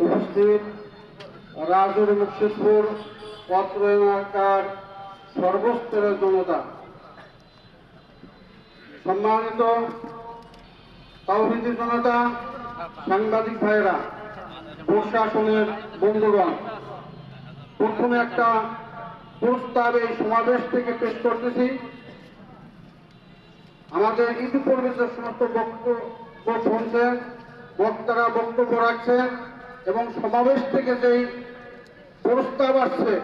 উপস্থিত রাজুর মুর্শিদপুর পত্র এলাকার সর্বস্তরের জনতা, সম্মানিত তাওহীদি জনতা, সাংবাদিক ভাইরা, প্রশাসনের বন্ধুগণ, প্রথমে একটা প্রস্তাব এই সমাবেশ থেকে পেশ করতেছি। আমাদের ইতিপূর্বে যে সমস্ত বক্তব্য শুনছেন, বক্তারা বক্তব্য রাখছেন এবং সমাবেশ থেকে যেই প্রস্তাব আসছে,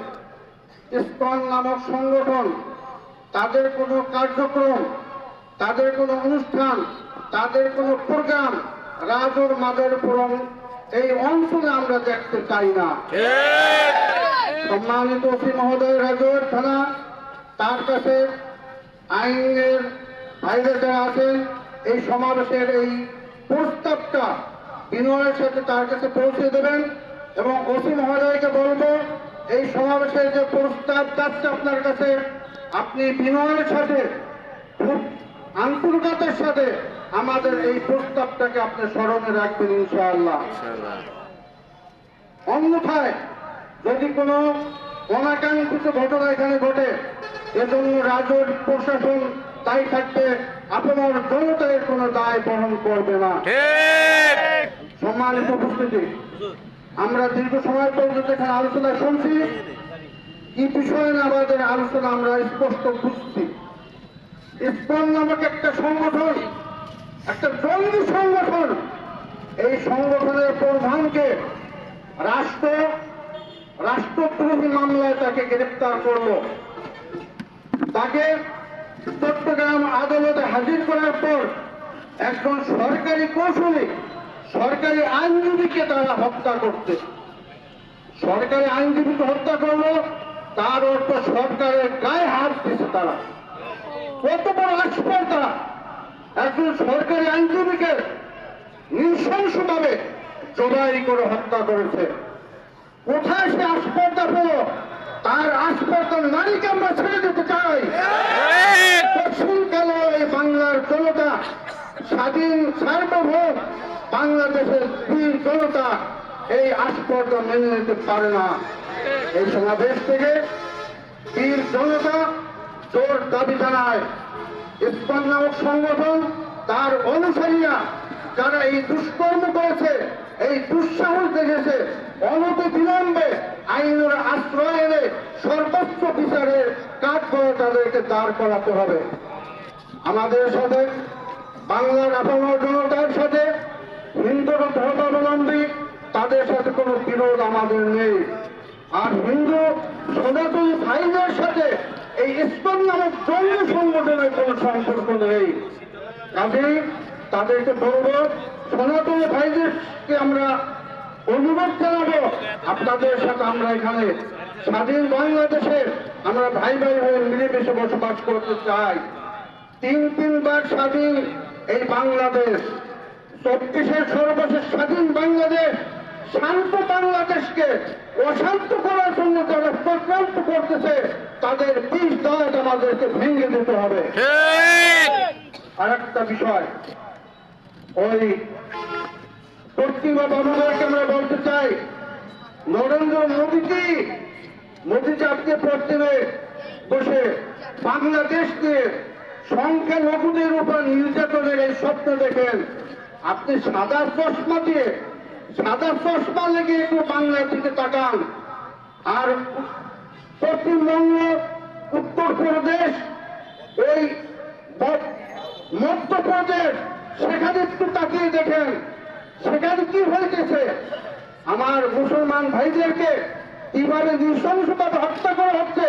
ইসকন নামক সংগঠন তাদের কোনো কার্যক্রম, তাদের কোনো অনুষ্ঠান, তাদের কোনো প্রোগ্রাম রাজুর মাদারীপুর এই অঞ্চলে আমরা দেখতে চাই না। সম্মানিত ওসি মহোদয়, রাজুর থানা, তার কাছে আইনের ভাইরা যারা আছেন, এই সমাবেশের এই প্রস্তাবটা বিনয়ের সাথে তার কাছে পৌঁছে দেবেন এবং ওসি মহোদয়কে বলবো এই সমাবেশের যে প্রস্তাব যাচ্ছে আপনার কাছে, আপনি বিনয়ের সাথে খুব আন্তরিকতার সাথে আমাদের এই প্রস্তাবটাকে আপনি স্মরণে রাখবেন ইনশাআল্লাহ। অন্যথায় যদি কোনো অনাকাঙ্ক্ষিত ঘটনা এখানে ঘটে, এজন্য রাজুর প্রশাসন দায়ী থাকবে, আপনার জনতার কোনো দায় বহন করবে না। সম্মানিত উপস্থিতি, আমরা দীর্ঘ সময় পর্যন্ত এখানে আলোচনা শুনছি, কি বিষয়ে আমাদের আলোচনা আমরা স্পষ্ট বুঝছি। ইসকন নামক একটা সংগঠন, একটা জঙ্গি সংগঠন, এই সংগঠনের প্রধানকে রাষ্ট্রদ্রোহী মামলায় তাকে গ্রেফতার করলো। তাকে চট্টগ্রাম আদালতে হাজির করার পর একজন সরকারি কৌশলী, সরকারি আইনজীবীকে তারা হত্যা করতে, সরকারি আইনজীবীকে হত্যা করলো, তার অর্থ সরকারের গায়ে হাত দিচ্ছে তারা। কত বড় আস্পর্ধা! একজন সরকারি আইনজীবীকে নৃশংসভাবে জবাই করে হত্যা করেছে। কোথায় সে আস্পর্ধা পেল? তার আস্পর্ধার নারীকে আমরা ছেড়ে দিতে চাই। পশ্চিমকালে এই বাংলার জনতা, স্বাধীন সার্বভৌম বাংলাদেশের বীর জনতা এই আস্পর্ধা মেনে নিতে পারে না। এই সমাবেশ থেকে বীর জনতা জোর দাবি জানায়, ইসকন নামক সংগঠন, তার অনুসারীরা যারা এই দুষ্কর্ম করেছে, এই দুঃসাহস দেখেছে, অনতি বিলম্বে আইনের আশ্রয় এনে সর্বোচ্চ বিচারের কাজ করে তাদেরকে দাঁড় করাতে হবে। আমাদের সাথে, বাংলার আপামর জনতার সাথে, হিন্দু ধর্মাবলম্বী তাদের সাথে কোনো বিরোধ আমাদের নেই। আর হিন্দু সনাতনী ভাইদের সাথে এই ইসকন নামক জঙ্গি সংগঠনের কোনো সম্পর্ক নেই। কাজেই তাদেরকে বলবো, সনাতনী ভাইদেরকে আমরা অনুরোধ জানাবো, আপনাদের সাথে আমরা এখানে স্বাধীন বাংলাদেশে আমরা ভাই ভাই হয়ে মিলেমিশে বসবাস করতে চাই। তিনবার স্বাধীন এই বাংলাদেশ, 24-এর সর্বশেষ স্বাধীন বাংলাদেশ, শান্ত বাংলাদেশকে অশান্ত করার জন্য যারা চক্রান্ত করতেছে, তাদের বিষ দাঁত আমাদেরকে ভেঙে দিতে হবে। আর একটা বিষয়, ওই পশ্চিমা বাবুদেরকে আমরা বলতে চাই, নরেন্দ্র মোদীজি আজকে পশ্চিমে বসে বাংলাদেশ নিয়ে সংখ্যালঘুদের উপর নির্যাতনের এই স্বপ্ন দেখেন। আপনি সাদা চশমা লেগে একটু বাংলার দিকে তাকান। আর পশ্চিমবঙ্গ, উত্তরপ্রদেশ, এই মধ্যপ্রদেশ, সেখানে একটু তাকিয়ে দেখেন সেখানে কি হয়েছে। আমার মুসলমান ভাইদেরকে কিভাবে নৃশংসভাবে হত্যা করা হচ্ছে,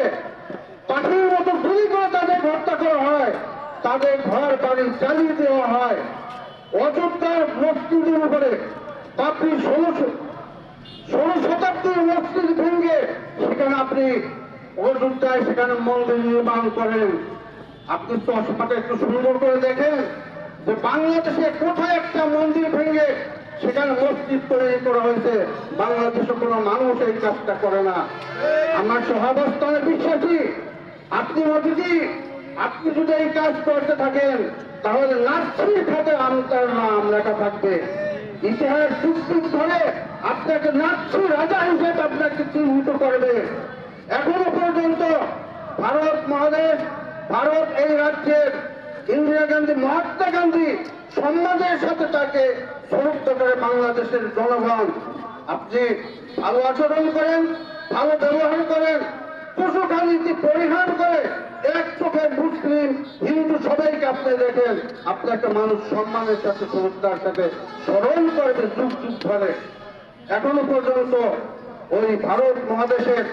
পাখির মতো গুলি করে তাদের হত্যা করা হয়, তাদের ঘর বাড়ি জ্বালিয়ে দেওয়া হয়। অযোধ্যার মসজিদের উপরে আপনি 16 শতাব্দীর মসজিদ ভেঙে সেখানে আপনি অযোধ্যায় সেখানে মন্দির নির্মাণ করেন। আপনি চশমাটা একটু সুন্দর করে দেখেন যে বাংলাদেশে কোথায় একটা মন্দির ভেঙে সেখানে মসজিদ তৈরি করা হয়েছে। বাংলাদেশে কোনো মানুষ এই কাজটা করে না। আমার সহাবস্থানে বিশ্বাসী, আপনি মোদীজি, আপনি যদি এই কাজ করতে থাকেন তাহলে নার্সির খাতে আপনার নাম লেখা থাকবে। ইতিহাস যুগ যুগ ধরে আপনাকে নাৎসি রাজা হিসেবে আপনাকে চিহ্নিত করবে। এখনো পর্যন্ত ভারত মহাদেশ, ভারত এই রাজ্যের ইন্দিরা গান্ধী, মহাত্মা গান্ধী সম্মানের সাথে তাকে সমর্থ করে বাংলাদেশের জনগণ। আপনি ভালো আচরণ করেন, ভালো ব্যবহার করেন, পশুখা নীতি পরিহার করে এক চোখে মুসলিম হিন্দু সবাইকে আপনি দেখেন, আপনাকে মানুষ সম্মানের সাথে শ্রদ্ধার সাথে স্মরণ করবে যুগ যুগ ধরে। এখনো পর্যন্ত ওই ভারত মহাদেশের,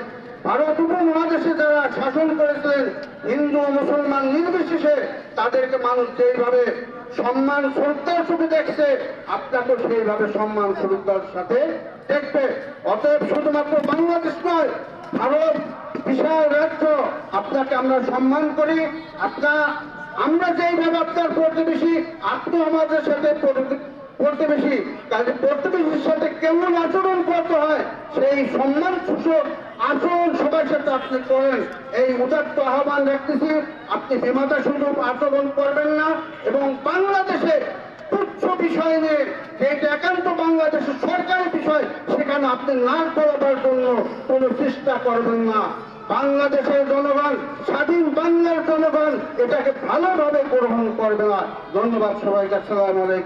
ভারত উপমহাদেশে যারা শাসন করেছিলেন হিন্দু ও মুসলমান নির্বিশেষে, তাদেরকে মানুষ যেইভাবে সম্মান শ্রদ্ধার সাথে দেখছে, আপনাকে সেইভাবে সম্মান শ্রদ্ধার সাথে দেখবে। অতএব শুধুমাত্র বাংলাদেশ নয়, ভারত বিশাল রাজ্য, আপনাকে আমরা সম্মান করি। আমরা যেইভাবে আপনার প্রতিবেশী, আপনি আমাদের সাথে প্রতিবেশী, কাজে প্রতিবেশীর সাথে কেমন আচরণ করতে হয় সেই সম্মান সূচক আচরণ সবার সাথে আপনি করেন, এই উদাত্ত আহ্বান রাখতেছি। আপনি বিমাতা সুলভ আচরণ করবেন না এবং বাংলাদেশে তুচ্ছ বিষয় নিয়ে, যেটা একান্ত বাংলাদেশের সরকারি বিষয়, সেখানে আপনি নাক গলাবার জন্য কোনো চেষ্টা করবেন না। বাংলাদেশের জনগণ, স্বাধীন বাংলার জনগণ এটাকে ভালোভাবে গ্রহণ করবে না। ধন্যবাদ সবাইকে। আসসালামু আলাইকুম।